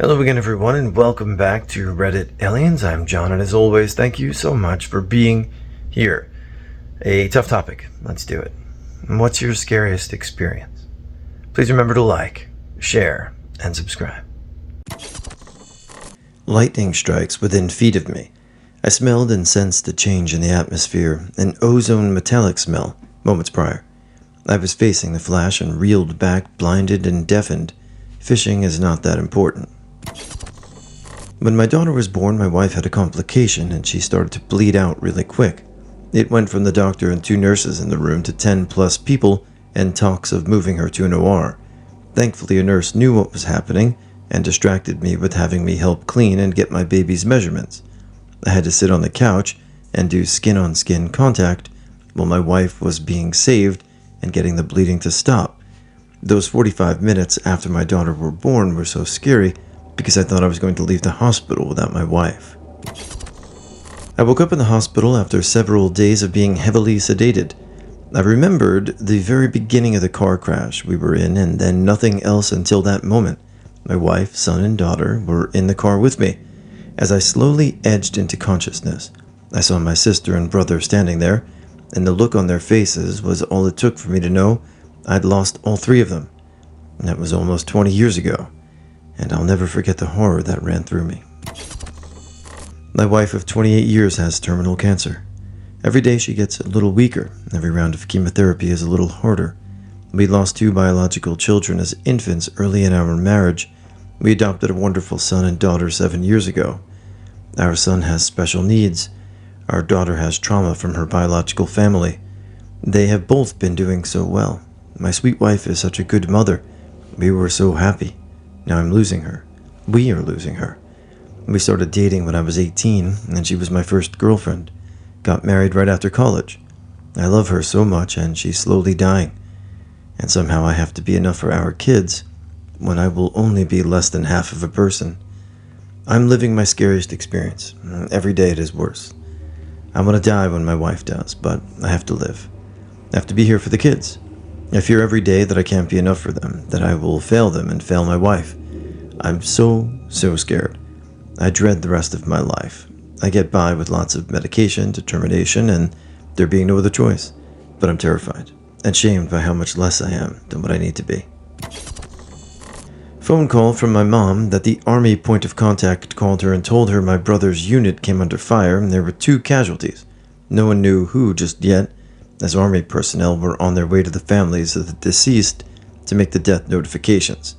Hello again, everyone, and welcome back to Reddit Aliens. I'm John, and as always, thank you so much for being here. A tough topic. Let's do it. What's your scariest experience? Please remember to like, share, and subscribe. Lightning strikes within feet of me. I smelled and sensed a change in the atmosphere, an ozone metallic smell, moments prior. I was facing the flash and reeled back, blinded and deafened. Fishing is not that important. When my daughter was born, my wife had a complication and she started to bleed out really quick. It went from the doctor and 2 nurses in the room to 10 plus people and talks of moving her to an OR. Thankfully, a nurse knew what was happening and distracted me with having me help clean and get my baby's measurements. I had to sit on the couch and do skin-on-skin contact while my wife was being saved and getting the bleeding to stop. Those 45 minutes after my daughter were born were so scary because I thought I was going to leave the hospital without my wife. I woke up in the hospital after several days of being heavily sedated. I remembered the very beginning of the car crash we were in and then nothing else until that moment. My wife, son, and daughter were in the car with me. As I slowly edged into consciousness, I saw my sister and brother standing there, and the look on their faces was all it took for me to know I'd lost all 3 of them. And that was almost 20 years ago. And I'll never forget the horror that ran through me. My wife of 28 years has terminal cancer. Every day she gets a little weaker. Every round of chemotherapy is a little harder. We lost 2 biological children as infants early in our marriage. We adopted a wonderful son and daughter 7 years ago. Our son has special needs. Our daughter has trauma from her biological family. They have both been doing so well. My sweet wife is such a good mother. We were so happy. Now I'm losing her. We are losing her. We started dating when I was 18, and she was my first girlfriend. Got married right after college. I love her so much, and she's slowly dying. And somehow I have to be enough for our kids, when I will only be less than half of a person. I'm living my scariest experience. Every day it is worse. I want to die when my wife does, but I have to live. I have to be here for the kids. I fear every day that I can't be enough for them, that I will fail them and fail my wife. I'm so scared. I dread the rest of my life. I get by with lots of medication, determination, and there being no other choice. But I'm terrified and shamed by how much less I am than what I need to be. Phone call from my mom that the Army point of contact called her and told her my brother's unit came under fire and there were 2 casualties. No one knew who just yet, as Army personnel were on their way to the families of the deceased to make the death notifications.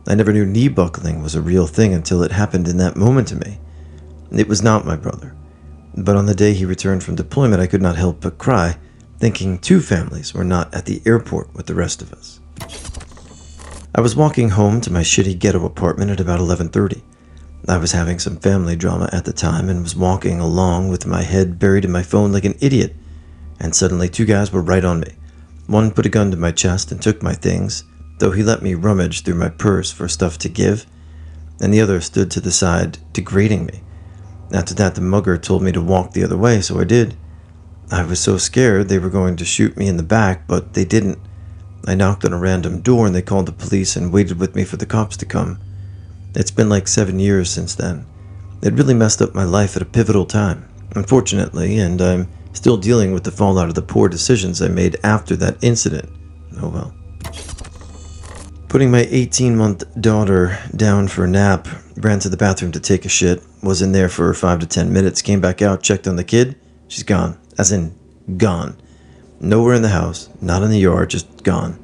I never knew knee buckling was a real thing until it happened in that moment to me. It was not my brother, but on the day he returned from deployment I could not help but cry, thinking 2 families were not at the airport with the rest of us. I was walking home to my shitty ghetto apartment at about 11:30. I was having some family drama at the time and was walking along with my head buried in my phone like an idiot. And suddenly 2 guys were right on me. One put a gun to my chest and took my things, though he let me rummage through my purse for stuff to give, and the other stood to the side, degrading me. After that, the mugger told me to walk the other way, so I did. I was so scared they were going to shoot me in the back, but they didn't. I knocked on a random door and they called the police and waited with me for the cops to come. It's been like 7 years since then. It really messed up my life at a pivotal time, unfortunately, and I'm still dealing with the fallout of the poor decisions I made after that incident. Oh well. Putting my 18-month daughter down for a nap, ran to the bathroom to take a shit, was in there for 5 to 10 minutes, came back out, checked on the kid. She's gone. As in, gone. Nowhere in the house, not in the yard, just gone.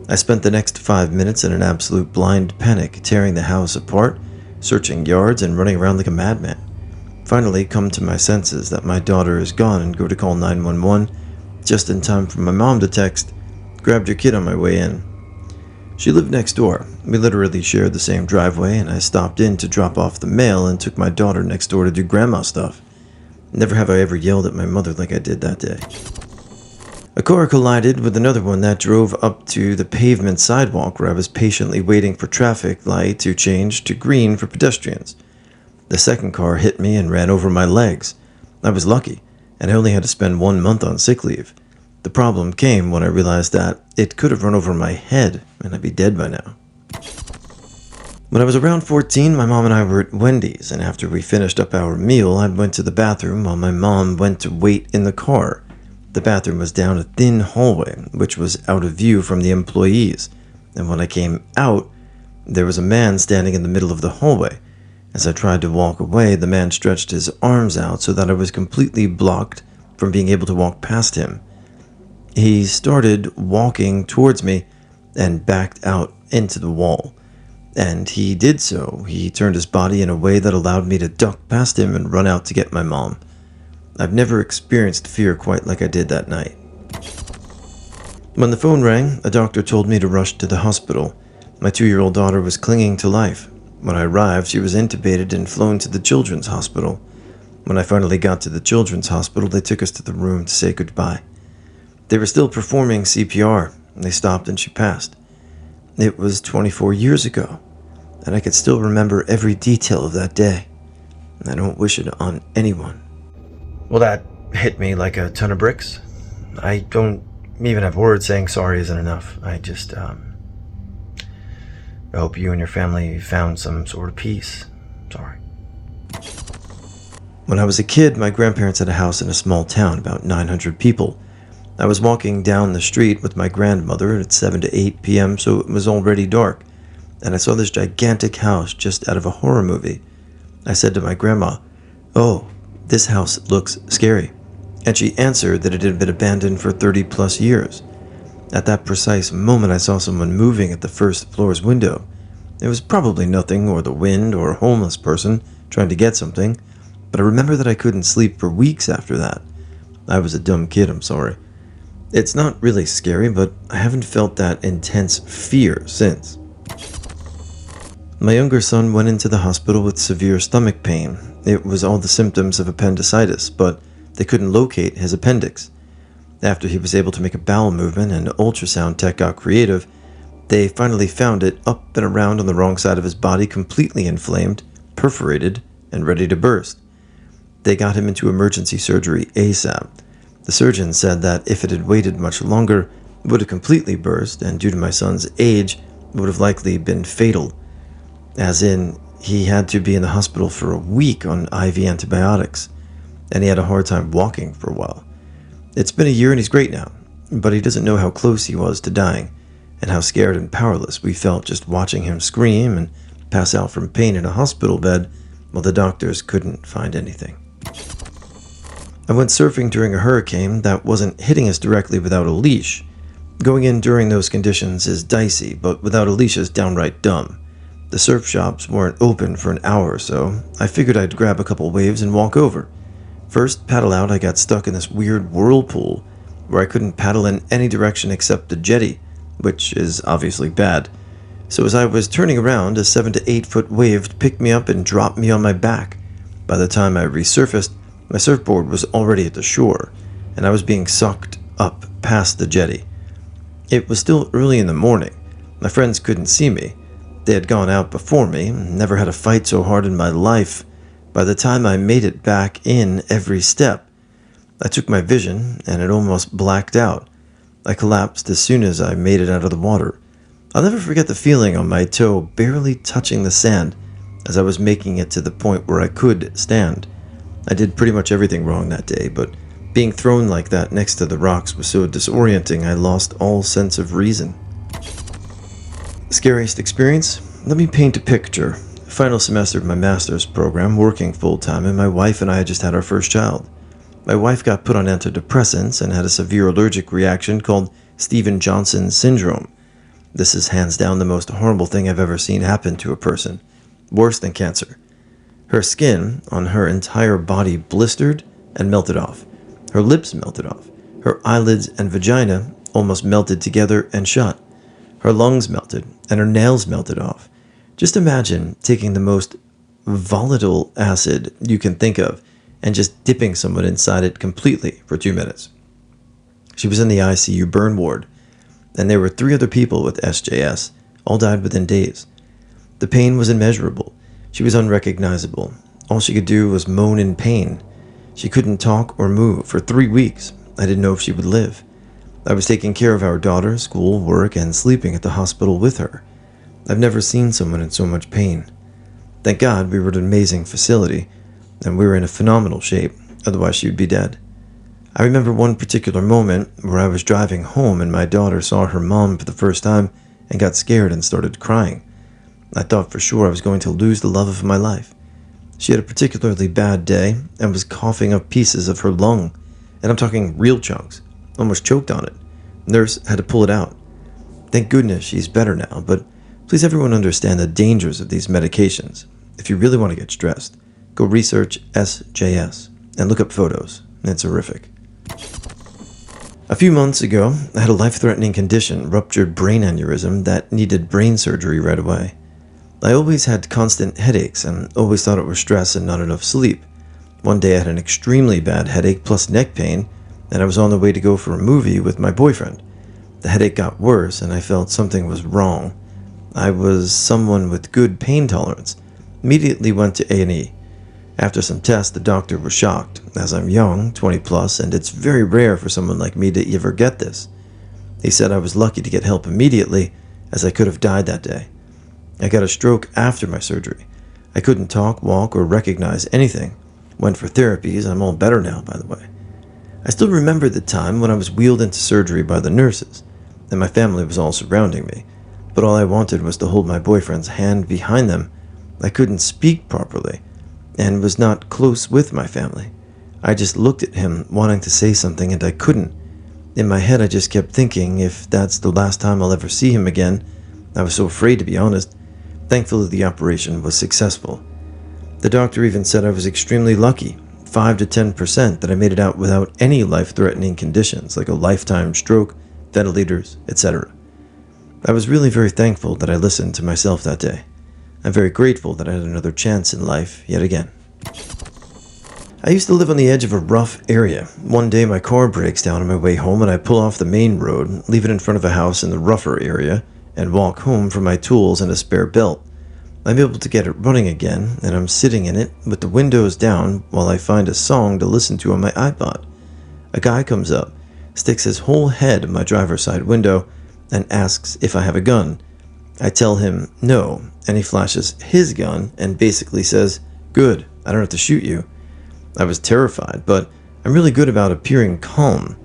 I spent the next 5 minutes in an absolute blind panic, tearing the house apart, searching yards, and running around like a madman. Finally come to my senses that my daughter is gone and go to call 911 just in time for my mom to text, "Grabbed your kid on my way in." She lived next door. We literally shared the same driveway, and I stopped in to drop off the mail and took my daughter next door to do grandma stuff. Never have I ever yelled at my mother like I did that day. A car collided with another one that drove up to the pavement sidewalk where I was patiently waiting for traffic light to change to green for pedestrians. The second car hit me and ran over my legs. I was lucky, and I only had to spend 1 month on sick leave. The problem came when I realized that it could have run over my head, and I'd be dead by now. When I was around 14, my mom and I were at Wendy's, and after we finished up our meal, I went to the bathroom while my mom went to wait in the car. The bathroom was down a thin hallway, which was out of view from the employees, and when I came out, there was a man standing in the middle of the hallway. As I tried to walk away, the man stretched his arms out so that I was completely blocked from being able to walk past him. He started walking towards me and backed out into the wall. And he did so. He turned his body in a way that allowed me to duck past him and run out to get my mom. I've never experienced fear quite like I did that night. When the phone rang, a doctor told me to rush to the hospital. My 2-year-old daughter was clinging to life. When I arrived, she was intubated and flown to the children's hospital. When I finally got to the children's hospital, they took us to the room to say goodbye. They were still performing CPR, and they stopped and she passed. It was 24 years ago, and I could still remember every detail of that day. I don't wish it on anyone. Well, that hit me like a ton of bricks. I don't even have words. Saying sorry isn't enough. I hope you and your family found some sort of peace. Sorry. When I was a kid, my grandparents had a house in a small town, about 900 people. I was walking down the street with my grandmother at 7 to 8 p.m., so it was already dark, and I saw this gigantic house just out of a horror movie. I said to my grandma, "Oh, this house looks scary," and she answered that it had been abandoned for 30 plus years. At that precise moment, I saw someone moving at the first floor's window. It was probably nothing, or the wind, or a homeless person trying to get something, but I remember that I couldn't sleep for weeks after that. I was a dumb kid, I'm sorry. It's not really scary, but I haven't felt that intense fear since. My younger son went into the hospital with severe stomach pain. It was all the symptoms of appendicitis, but they couldn't locate his appendix. After he was able to make a bowel movement and ultrasound tech got creative, they finally found it up and around on the wrong side of his body, completely inflamed, perforated, and ready to burst. They got him into emergency surgery ASAP. The surgeon said that if it had waited much longer, it would have completely burst, and due to my son's age, it would have likely been fatal. As in, he had to be in the hospital for a week on IV antibiotics, and he had a hard time walking for a while. It's been a year and he's great now, but he doesn't know how close he was to dying, and how scared and powerless we felt just watching him scream and pass out from pain in a hospital bed while the doctors couldn't find anything. I went surfing during a hurricane that wasn't hitting us directly without a leash. Going in during those conditions is dicey, but without a leash is downright dumb. The surf shops weren't open for an hour or so. I figured I'd grab a couple waves and walk over. First paddle out, I got stuck in this weird whirlpool where I couldn't paddle in any direction except the jetty, which is obviously bad. So as I was turning around, a 7 to 8 foot wave picked me up and dropped me on my back. By the time I resurfaced, my surfboard was already at the shore, and I was being sucked up past the jetty. It was still early in the morning. My friends couldn't see me. They had gone out before me, never had a fight so hard in my life. By the time I made it back in every step, I took my vision, and it almost blacked out. I collapsed as soon as I made it out of the water. I'll never forget the feeling on my toe barely touching the sand as I was making it to the point where I could stand. I did pretty much everything wrong that day, but being thrown like that next to the rocks was so disorienting I lost all sense of reason. Scariest experience? Let me paint a picture. Final semester of my master's program, working full-time, and my wife and I had just had our first child. My wife got put on antidepressants and had a severe allergic reaction called Stevens-Johnson syndrome. This is hands down the most horrible thing I've ever seen happen to a person. Worse than cancer. Her skin on her entire body blistered and melted off. Her lips melted off. Her eyelids and vagina almost melted together and shut. Her lungs melted, and her nails melted off. Just imagine taking the most volatile acid you can think of and just dipping someone inside it completely for 2 minutes. She was in the ICU burn ward, and there were 3 other people with SJS. All died within days. The pain was immeasurable. She was unrecognizable. All she could do was moan in pain. She couldn't talk or move for 3 weeks. I didn't know if she would live. I was taking care of our daughter, school, work, and sleeping at the hospital with her. I've never seen someone in so much pain. Thank God we were at an amazing facility, and we were in a phenomenal shape, otherwise she would be dead. I remember one particular moment where I was driving home and my daughter saw her mom for the first time and got scared and started crying. I thought for sure I was going to lose the love of my life. She had a particularly bad day and was coughing up pieces of her lung, and I'm talking real chunks, almost choked on it. Nurse had to pull it out. Thank goodness she's better now, but please everyone understand the dangers of these medications. If you really want to get stressed, go research SJS and look up photos. It's horrific. A few months ago, I had a life-threatening condition, ruptured brain aneurysm, that needed brain surgery right away. I always had constant headaches and always thought it was stress and not enough sleep. One day I had an extremely bad headache plus neck pain, and I was on the way to go for a movie with my boyfriend. The headache got worse and I felt something was wrong. I was someone with good pain tolerance. Immediately went to A&E. After some tests, the doctor was shocked, as I'm young, 20 plus, and it's very rare for someone like me to ever get this. He said I was lucky to get help immediately, as I could have died that day. I got a stroke after my surgery. I couldn't talk, walk, or recognize anything. Went for therapies. I'm all better now, by the way. I still remember the time when I was wheeled into surgery by the nurses, and my family was all surrounding me, but all I wanted was to hold my boyfriend's hand behind them. I couldn't speak properly, and was not close with my family. I just looked at him, wanting to say something, and I couldn't. In my head, I just kept thinking, if that's the last time I'll ever see him again. I was so afraid, to be honest. Thankfully, the operation was successful. The doctor even said I was extremely lucky, 5 to 10%, that I made it out without any life-threatening conditions, like a lifetime stroke, ventilators, etc. I was really very thankful that I listened to myself that day. I'm very grateful that I had another chance in life yet again. I used to live on the edge of a rough area. One day my car breaks down on my way home and I pull off the main road, leave it in front of a house in the rougher area, and walk home for my tools and a spare belt. I'm able to get it running again, and I'm sitting in it with the windows down while I find a song to listen to on my iPod. A guy comes up, sticks his whole head in my driver's side window, and asks if I have a gun. I tell him no, and he flashes his gun and basically says, "Good, I don't have to shoot you." I was terrified, but I'm really good about appearing calm.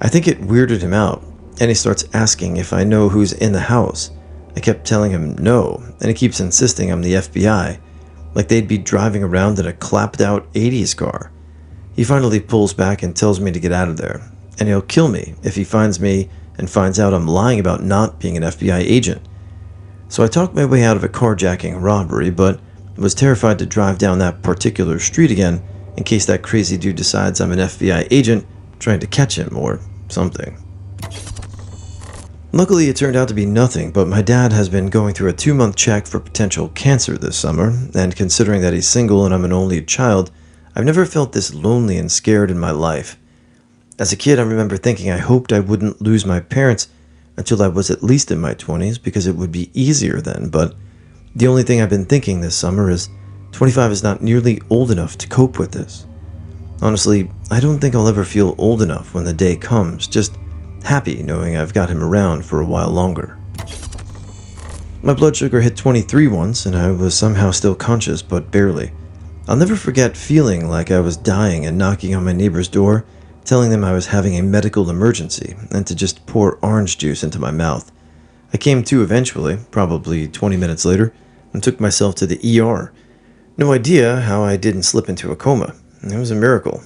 I think it weirded him out, and he starts asking if I know who's in the house. I kept telling him no, and he keeps insisting I'm the FBI, like they'd be driving around in a clapped-out 80s car. He finally pulls back and tells me to get out of there, and he'll kill me if he finds me and finds out I'm lying about not being an FBI agent. So I talked my way out of a carjacking robbery, but was terrified to drive down that particular street again in case that crazy dude decides I'm an FBI agent trying to catch him or something. Luckily, it turned out to be nothing, but my dad has been going through a 2-month check for potential cancer this summer, and considering that he's single and I'm an only child, I've never felt this lonely and scared in my life. As a kid, I remember thinking I hoped I wouldn't lose my parents until I was at least in my 20s because it would be easier then, but the only thing I've been thinking this summer is 25 is not nearly old enough to cope with this. Honestly, I don't think I'll ever feel old enough when the day comes, just happy knowing I've got him around for a while longer. My blood sugar hit 23 once, and I was somehow still conscious, but barely. I'll never forget feeling like I was dying and knocking on my neighbor's door, telling them I was having a medical emergency, and to just pour orange juice into my mouth. I came to eventually, probably 20 minutes later, and took myself to the ER. No idea how I didn't slip into a coma. It was a miracle.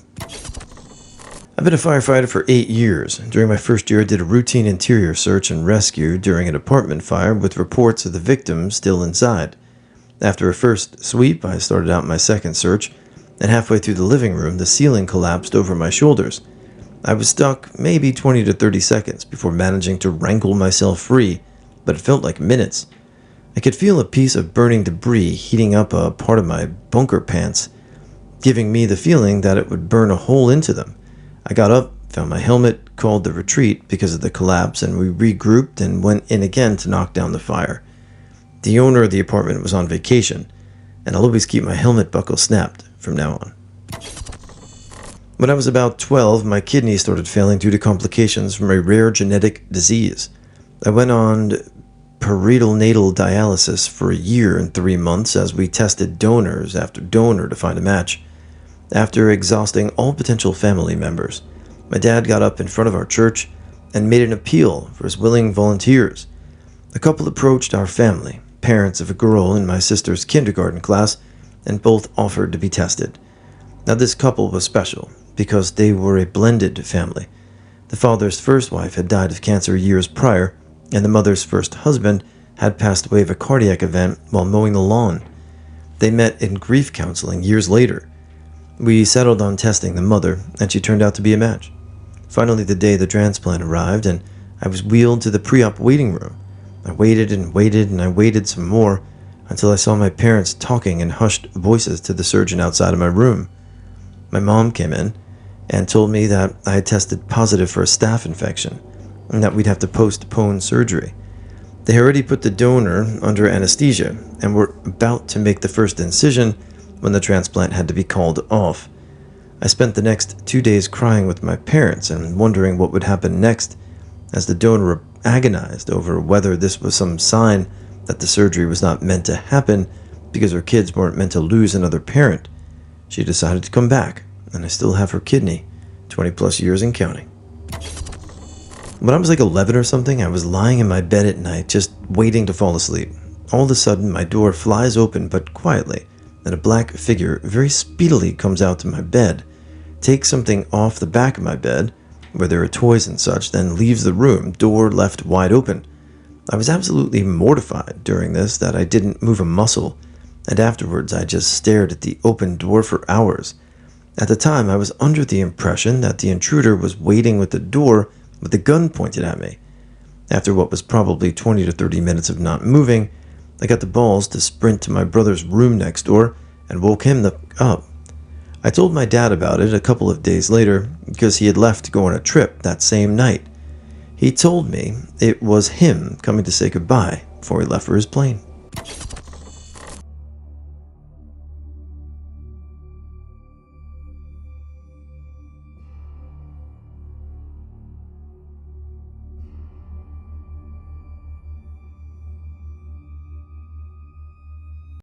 I've been a firefighter for 8 years. During my first year, I did a routine interior search and rescue during an apartment fire with reports of the victims still inside. After a first sweep, I started out my second search, and halfway through the living room, the ceiling collapsed over my shoulders. I was stuck maybe 20 to 30 seconds before managing to wrangle myself free, but it felt like minutes. I could feel a piece of burning debris heating up a part of my bunker pants, giving me the feeling that it would burn a hole into them. I got up, found my helmet, called the retreat because of the collapse, and we regrouped and went in again to knock down the fire. The owner of the apartment was on vacation, and I'll always keep my helmet buckle snapped from now on. When I was about 12, my kidneys started failing due to complications from a rare genetic disease. I went on peritoneal dialysis for a year and 3 months as we tested donors after donor to find a match. After exhausting all potential family members, my dad got up in front of our church and made an appeal for his willing volunteers. The couple approached our family, parents of a girl in my sister's kindergarten class, and both offered to be tested. Now, this couple was special because they were a blended family. The father's first wife had died of cancer years prior, and the mother's first husband had passed away of a cardiac event while mowing the lawn. They met in grief counseling years later. We settled on testing the mother, and she turned out to be a match. Finally, the day the transplant arrived, and I was wheeled to the pre-op waiting room. I waited and waited, and I waited some more until I saw my parents talking in hushed voices to the surgeon outside of my room. My mom came in and told me that I had tested positive for a staph infection and that we'd have to postpone surgery. They had already put the donor under anesthesia and were about to make the first incision when the transplant had to be called off. I spent the next 2 days crying with my parents and wondering what would happen next, as the donor agonized over whether this was some sign that the surgery was not meant to happen because her kids weren't meant to lose another parent. She decided to come back, and I still have her kidney, 20 plus years and counting. When I was like 11 or something, I was lying in my bed at night just waiting to fall asleep. All of a sudden, my door flies open but quietly, and a black figure very speedily comes out to my bed, takes something off the back of my bed, where there are toys and such, then leaves the room, door left wide open. I was absolutely mortified during this that I didn't move a muscle, and afterwards I just stared at the open door for hours. At the time, I was under the impression that the intruder was waiting with the door with a gun pointed at me. After what was probably 20 to 30 minutes of not moving, I got the balls to sprint to my brother's room next door and woke him up. I told my dad about it a couple of days later because he had left to go on a trip that same night. He told me it was him coming to say goodbye before he left for his plane.